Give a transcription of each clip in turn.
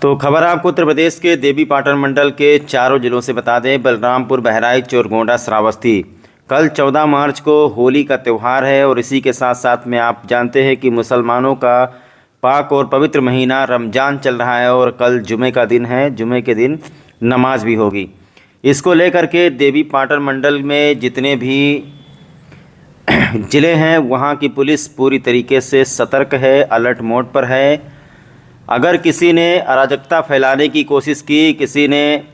तो खबर आपको उत्तर प्रदेश के देवी पाटन मंडल के चारों जिलों से बता दें। बलरामपुर, बहराइच और गोंडा श्रावस्ती। कल 14 मार्च को होली का त्यौहार है और इसी के साथ साथ में आप जानते हैं कि मुसलमानों का पाक और पवित्र महीना रमज़ान चल रहा है और कल जुमे का दिन है। जुमे के दिन नमाज भी होगी। इसको लेकर के देवी पाटन मंडल में जितने भी ज़िले हैं वहाँ की पुलिस पूरी तरीके से सतर्क है, अलर्ट मोड पर है। अगर किसी ने अराजकता फैलाने की कोशिश की, किसी ने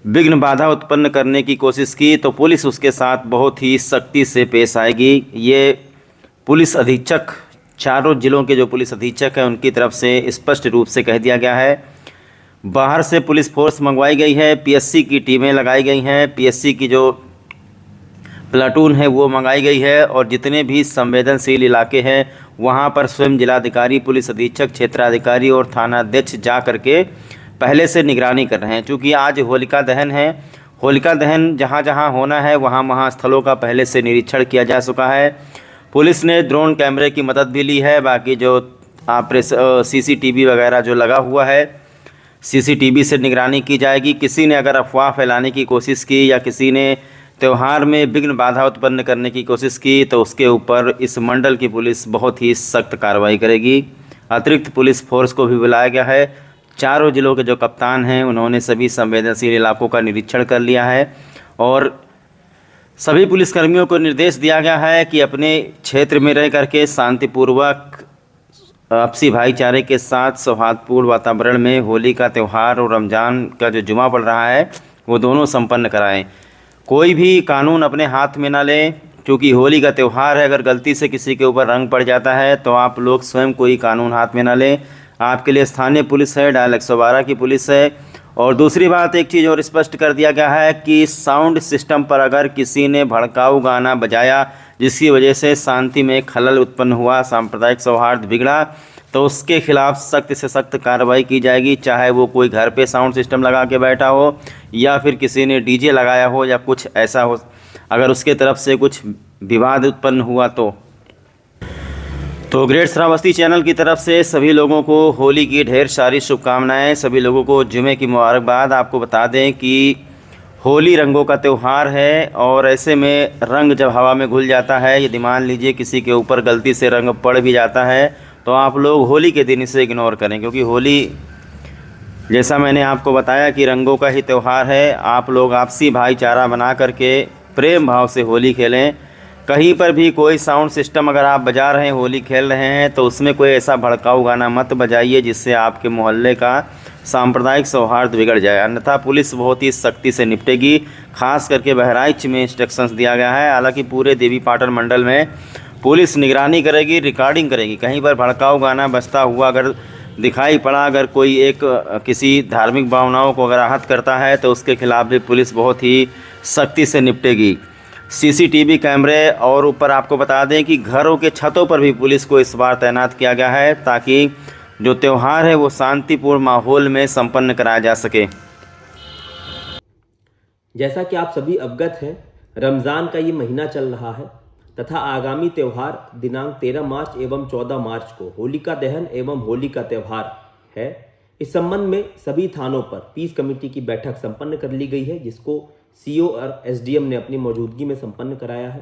विघ्न बाधा उत्पन्न करने की कोशिश की, तो पुलिस उसके साथ बहुत ही सख्ती से पेश आएगी। ये पुलिस अधीक्षक, चारों जिलों के जो पुलिस अधीक्षक हैं उनकी तरफ से स्पष्ट रूप से कह दिया गया है। बाहर से पुलिस फोर्स मंगवाई गई है, पीएससी की टीमें लगाई गई हैं, पीएससी की जो प्लाटून है वो मंगाई गई है और जितने भी संवेदनशील इलाके हैं वहाँ पर स्वयं जिलाधिकारी, पुलिस अधीक्षक, क्षेत्राधिकारी और थानाध्यक्ष जा करके पहले से निगरानी कर रहे हैं। चूँकि आज होलिका दहन है, होलिका दहन जहाँ जहाँ होना है वहाँ स्थलों का पहले से निरीक्षण किया जा चुका है। पुलिस ने ड्रोन कैमरे की मदद भी ली है। बाकी जो सीसीटीवी वगैरह जो लगा हुआ है, सीसीटीवी से निगरानी की जाएगी। किसी ने अगर अफवाह फैलाने की कोशिश की या किसी ने त्यौहार में विघ्न बाधा उत्पन्न करने की कोशिश की तो उसके ऊपर इस मंडल की पुलिस बहुत ही सख्त कार्रवाई करेगी। अतिरिक्त पुलिस फोर्स को भी बुलाया गया है। चारों जिलों के जो कप्तान हैं उन्होंने सभी संवेदनशील इलाकों का निरीक्षण कर लिया है और सभी पुलिसकर्मियों को निर्देश दिया गया है कि अपने क्षेत्र में रह करके शांतिपूर्वक, आपसी भाईचारे के साथ सौहार्दपूर्ण वातावरण में होली का त्यौहार और रमज़ान का जो जुमा पड़ रहा है वो दोनों संपन्न कराएं। कोई भी कानून अपने हाथ में ना लें, क्योंकि होली का त्यौहार है। अगर गलती से किसी के ऊपर रंग पड़ जाता है तो आप लोग स्वयं कोई कानून हाथ में ना लें। आपके लिए स्थानीय पुलिस है, डायल 112 की पुलिस है। और दूसरी बात, एक चीज़ और स्पष्ट कर दिया गया है कि साउंड सिस्टम पर अगर किसी ने भड़काऊ गाना बजाया जिसकी वजह से शांति में खलल उत्पन्न हुआ, सांप्रदायिक सौहार्द बिगड़ा, तो उसके खिलाफ सख्त से सख्त कार्रवाई की जाएगी। चाहे वो कोई घर पे साउंड सिस्टम लगा के बैठा हो या फिर किसी ने डीजे लगाया हो या कुछ ऐसा हो, अगर उसके तरफ से कुछ विवाद उत्पन्न हुआ तो ग्रेट श्रावस्ती चैनल की तरफ से सभी लोगों को होली की ढेर सारी शुभकामनाएं। सभी लोगों को जुमे की मुबारकबाद। आपको बता दें कि होली रंगों का त्यौहार है और ऐसे में रंग जब हवा में घुल जाता है, यदि मान लीजिए किसी के ऊपर गलती से रंग पड़ भी जाता है तो आप लोग होली के दिन इसे इग्नोर करें, क्योंकि होली, जैसा मैंने आपको बताया कि रंगों का ही त्यौहार है। आप लोग आपसी भाईचारा बना करके प्रेम भाव से होली खेलें। कहीं पर भी कोई साउंड सिस्टम अगर आप बजा रहे हैं, होली खेल रहे हैं, तो उसमें कोई ऐसा भड़काऊ गाना मत बजाइए जिससे आपके मोहल्ले का सांप्रदायिक सौहार्द बिगड़ जाए, अन्यथा पुलिस बहुत ही सख्ती से निपटेगी। खास करके बहराइच में इंस्ट्रक्शंस दिया गया है। हालांकि पूरे देवी पाटन मंडल में पुलिस निगरानी करेगी, रिकॉर्डिंग करेगी। कहीं पर भड़काऊ गाना बजता हुआ अगर दिखाई पड़ा, अगर कोई एक किसी धार्मिक भावनाओं को अगर आहत करता है तो उसके खिलाफ भी पुलिस बहुत ही सख्ती से निपटेगी। सीसीटीवी कैमरे और ऊपर आपको बता दें कि घरों के छतों पर भी पुलिस को इस बार तैनात किया गया है ताकि जो त्यौहार है वो शांतिपूर्ण माहौल में संपन्न कराया जा सके। जैसा कि आप सभी अवगत हैं, रमज़ान का ये महीना चल रहा है तथा आगामी त्यौहार दिनांक 13 मार्च एवं 14 मार्च को होलिका दहन एवं होली का त्यौहार है। इस संबंध में सभी थानों पर पीस कमेटी की बैठक संपन्न कर ली गई है, जिसको सीओ और एसडीएम ने अपनी मौजूदगी में संपन्न कराया है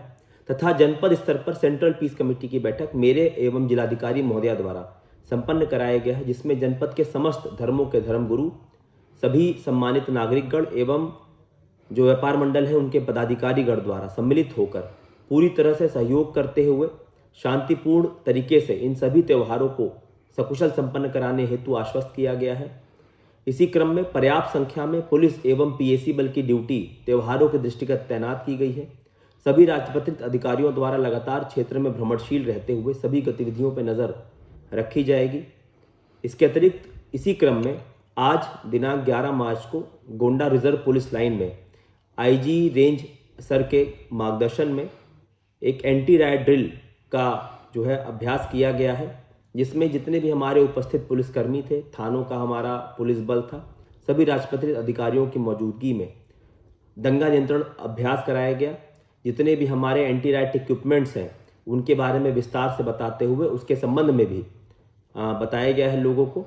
तथा जनपद स्तर पर सेंट्रल पीस कमेटी की बैठक मेरे एवं जिलाधिकारी महोदया द्वारा संपन्न कराया गया है, जिसमें जनपद के समस्त धर्मों के धर्मगुरु, सभी सम्मानित नागरिकगण एवं जो व्यापार मंडल है उनके पदाधिकारीगण द्वारा सम्मिलित होकर पूरी तरह से सहयोग करते हुए शांतिपूर्ण तरीके से इन सभी त्योहारों को सकुशल संपन्न कराने हेतु आश्वस्त किया गया है। इसी क्रम में पर्याप्त संख्या में पुलिस एवं पीएसी बल की ड्यूटी त्योहारों के दृष्टिगत तैनात की गई है। सभी राजपत्रित अधिकारियों द्वारा लगातार क्षेत्र में भ्रमणशील रहते हुए सभी गतिविधियों पर नजर रखी जाएगी। इसके अतिरिक्त इसी क्रम में आज दिनांक 11 मार्च को गोंडा रिजर्व पुलिस लाइन में आईजी रेंज सर के मार्गदर्शन में एक एंटी राइट ड्रिल का जो है अभ्यास किया गया है, जिसमें जितने भी हमारे उपस्थित पुलिसकर्मी थे, थानों का हमारा पुलिस बल था, सभी राजपत्रित अधिकारियों की मौजूदगी में दंगा नियंत्रण अभ्यास कराया गया। जितने भी हमारे एंटी राइट इक्विपमेंट्स हैं उनके बारे में विस्तार से बताते हुए उसके संबंध में भी बताया गया है लोगों को।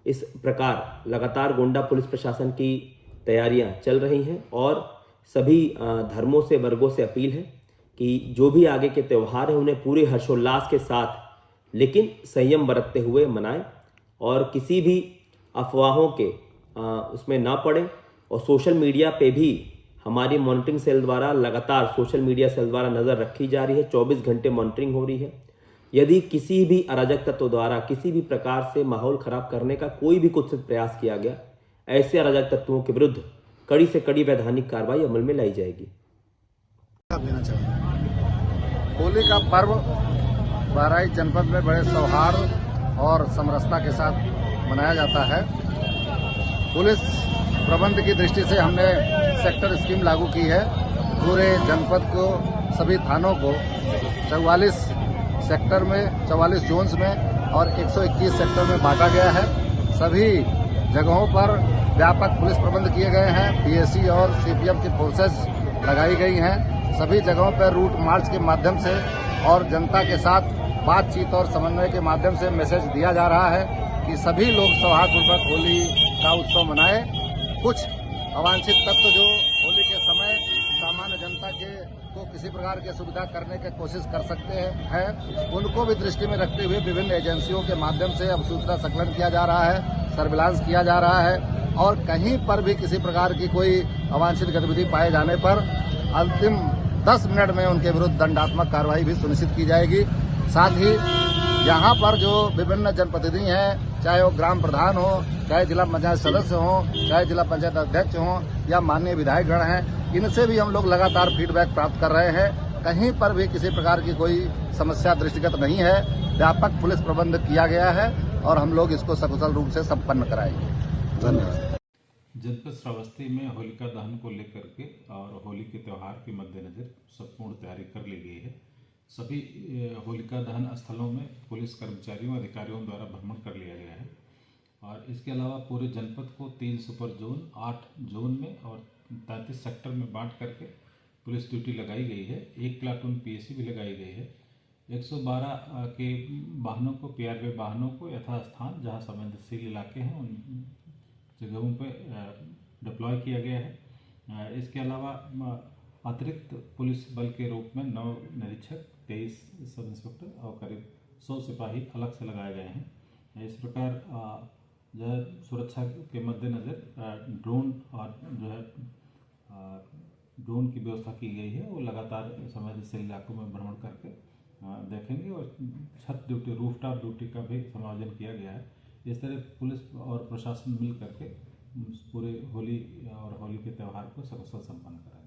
इस प्रकार लगातार गोंडा पुलिस प्रशासन की तैयारियां चल रही हैं और सभी धर्मों से वर्गों से अपील है कि जो भी आगे के त्यौहार हैं उन्हें पूरे हर्षोल्लास के साथ लेकिन संयम बरतते हुए मनाएं और किसी भी अफवाहों के उसमें ना पड़ें। और सोशल मीडिया पे भी हमारी मॉनिटरिंग सेल द्वारा लगातार सोशल मीडिया सेल द्वारा नज़र रखी जा रही है, 24 घंटे मॉनिटरिंग हो रही है। यदि किसी भी अराजक तत्व द्वारा किसी भी प्रकार से माहौल खराब करने का कोई भी कुत्सित प्रयास किया गया, ऐसे अराजक तत्वों के विरुद्ध कड़ी से कड़ी वैधानिक कार्रवाई अमल में लाई जाएगी। देना चाहूँगा। होली का पर्व बहराइच जनपद में बड़े सौहार्द और समरसता के साथ मनाया जाता है। पुलिस प्रबंध की दृष्टि से हमने सेक्टर स्कीम लागू की है। पूरे जनपद को, सभी थानों को 44 सेक्टर में, 44 जोन्स में और 121 सेक्टर में बांटा गया है। सभी जगहों पर व्यापक पुलिस प्रबंध किए गए हैं। पीएसी और सीपीएम की फोर्सेस लगाई गई हैं। सभी जगहों पर रूट मार्च के माध्यम से और जनता के साथ बातचीत और समन्वय के माध्यम से मैसेज दिया जा रहा है कि सभी लोग सौहार्दपूर्वक होली का उत्सव मनाएं। कुछ अवांछित तत्व जो होली के समय सामान्य जनता को किसी प्रकार की सुविधा करने की कोशिश कर सकते हैं, उनको भी दृष्टि में रखते हुए विभिन्न एजेंसियों के माध्यम से अब सूचना संकलन किया जा रहा है, सर्विलांस किया जा रहा है और कहीं पर भी किसी प्रकार की कोई अवांछित गतिविधि पाए जाने पर अंतिम 10 मिनट में उनके विरुद्ध दंडात्मक कार्रवाई भी सुनिश्चित की जाएगी। साथ ही यहाँ पर जो विभिन्न जनप्रतिनिधि हैं, चाहे वो ग्राम प्रधान हो, चाहे जिला पंचायत सदस्य हो, चाहे जिला पंचायत अध्यक्ष हो या माननीय विधायकगण हैं, इनसे भी हम लोग लगातार फीडबैक प्राप्त कर रहे हैं। कहीं पर भी किसी प्रकार की कोई समस्या दृष्टिगत नहीं है। व्यापक पुलिस प्रबंध किया गया है और हम लोग इसको सकुशल रूप से संपन्न कराएंगे। धन्यवाद। जनपद श्रावस्ती में होलिका दहन को लेकर के और होली के त्यौहार के मद्देनजर संपूर्ण तैयारी कर ली गई है। सभी होलिका दहन स्थलों में पुलिस कर्मचारियों अधिकारियों द्वारा भ्रमण कर लिया गया है और इसके अलावा पूरे जनपद को 3 सुपर जोन, 8 जोन में और 33 सेक्टर में बांट करके पुलिस ड्यूटी लगाई गई है। 1 प्लाटून पीएसी भी लगाई गई है। 112 के वाहनों को, पीआरवी वाहनों को यथास्थान जहां संवेदनशील इलाके हैं उन जगहों पे डिप्लॉय किया गया है। इसके अलावा अतिरिक्त पुलिस बल के रूप में 9 निरीक्षक, 23 सब इंस्पेक्टर और करीब 100 सिपाही अलग से लगाए गए हैं। इस प्रकार जो है सुरक्षा के मद्देनज़र ड्रोन और जो है ड्रोन की व्यवस्था की गई है। वो लगातार संवेदनशील इलाकों में भ्रमण करके देखेंगे और छत ड्यूटी, रूफटॉप ड्यूटी का भी समायोजन किया गया है। इस तरह पुलिस और प्रशासन मिल करके पूरे होली और होली के त्यौहार को सकुशल संपन्न करा।